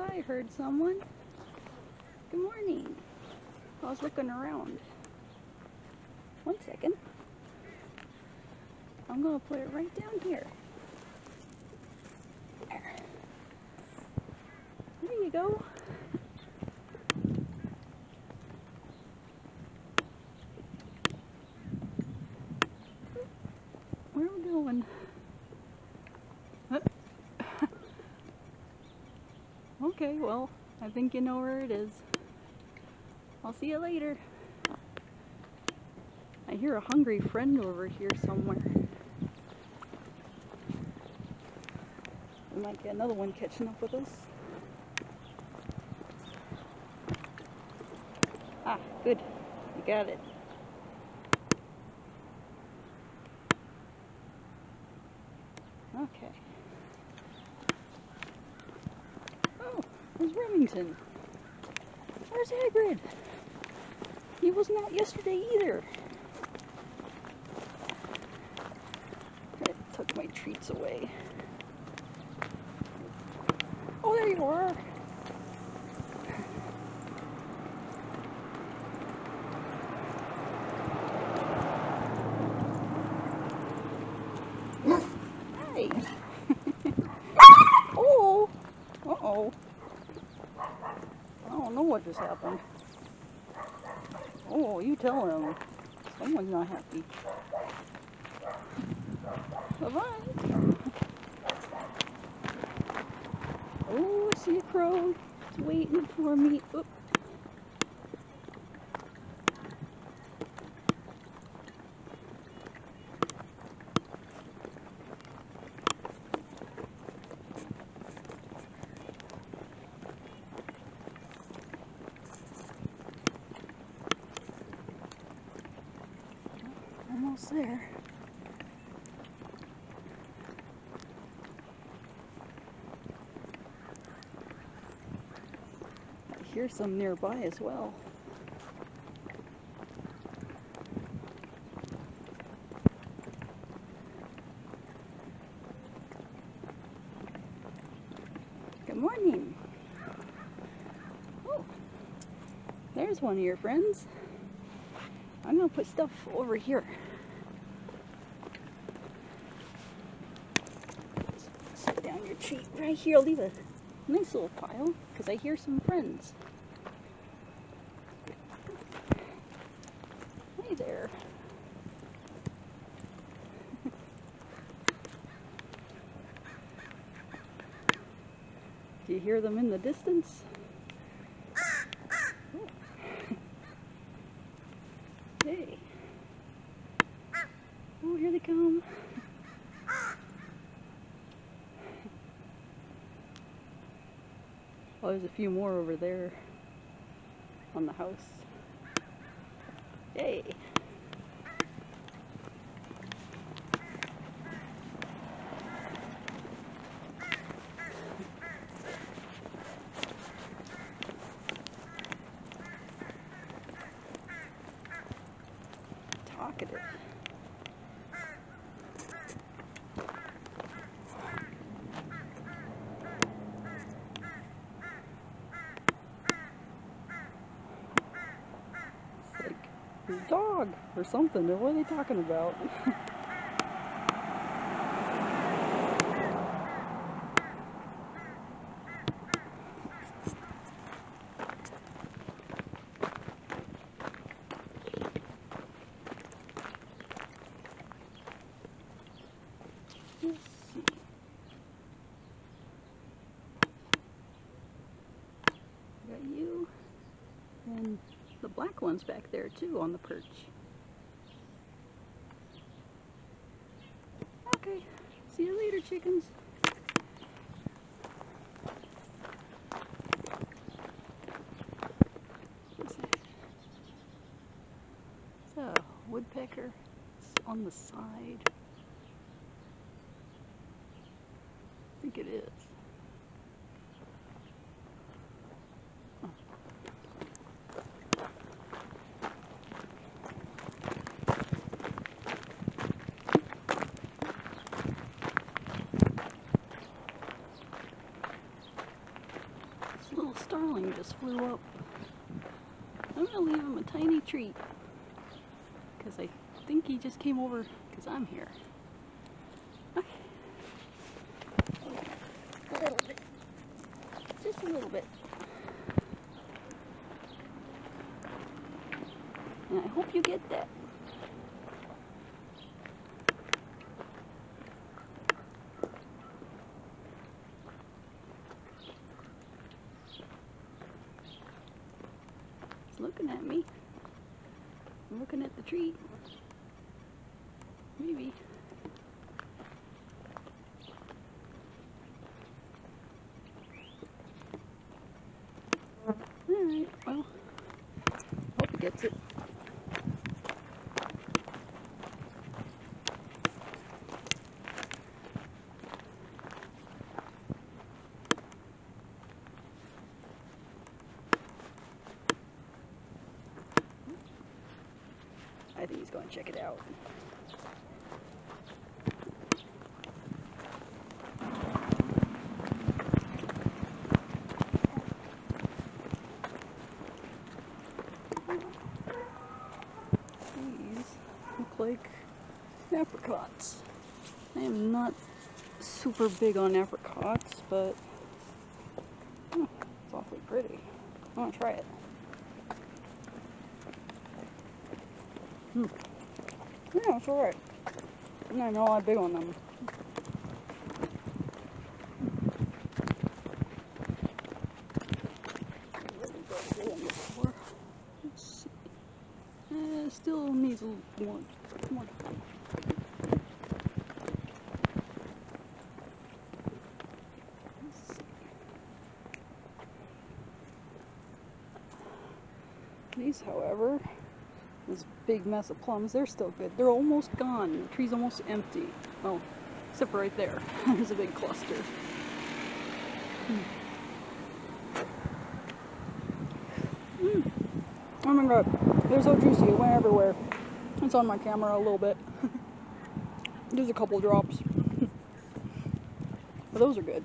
I heard someone. Good morning. I was looking around. 1 second. I'm going to put it right down here. There you go. Where are we going? Okay, well, I think you know where it is. I'll see you later. I hear a hungry friend over here somewhere. We might get another one catching up with us. Ah, good. You got it. Okay. Oh, there's Remington. Where's Hagrid? He wasn't out yesterday either. I took my treats away. Oh, there you are. Hi. Oh. Uh-oh. I don't know what just happened. Oh, you tell him. Someone's not happy. Bye-bye. Oh, I see a crow. It's waiting for me. Oop. Almost there. I hear some nearby as well. Good morning. Oh, there's one of your friends. I'm gonna put stuff over here. Set down your treat right here. I'll leave a nice little pile because I hear some friends. Hey there. Do you hear them in the distance? Oh. Hey. Oh, here they come. Oh, there's a few more over there on the house. Hey. Talkative. It's like your dog or something. What are they talking about? Let's see. Got you and the black one's back there too on the perch. Okay, see you later, chickens. It's a woodpecker. It's on the side. I think it is. just flew up. I'm gonna leave him a tiny treat because I think he just came over because I'm here. Okay. A little bit. Just a little bit. And I hope you get that. He's looking at me. I'm looking at the treat. Maybe. Alright, well, hope he gets it. I think he's going to check it out. These look like apricots. I am not super big on apricots, but it's awfully pretty. I want to try it. Yeah, it's alright. I'm not even all that big on them. Let's see. Still needs a little more time. Let's see. These, however, this big mess of plums, they're still good. They're almost gone. The tree's almost empty. Well, except for right there. There's a big cluster. Oh my god, they're so juicy. It went everywhere. It's on my camera a little bit. There's a couple drops. But those are good.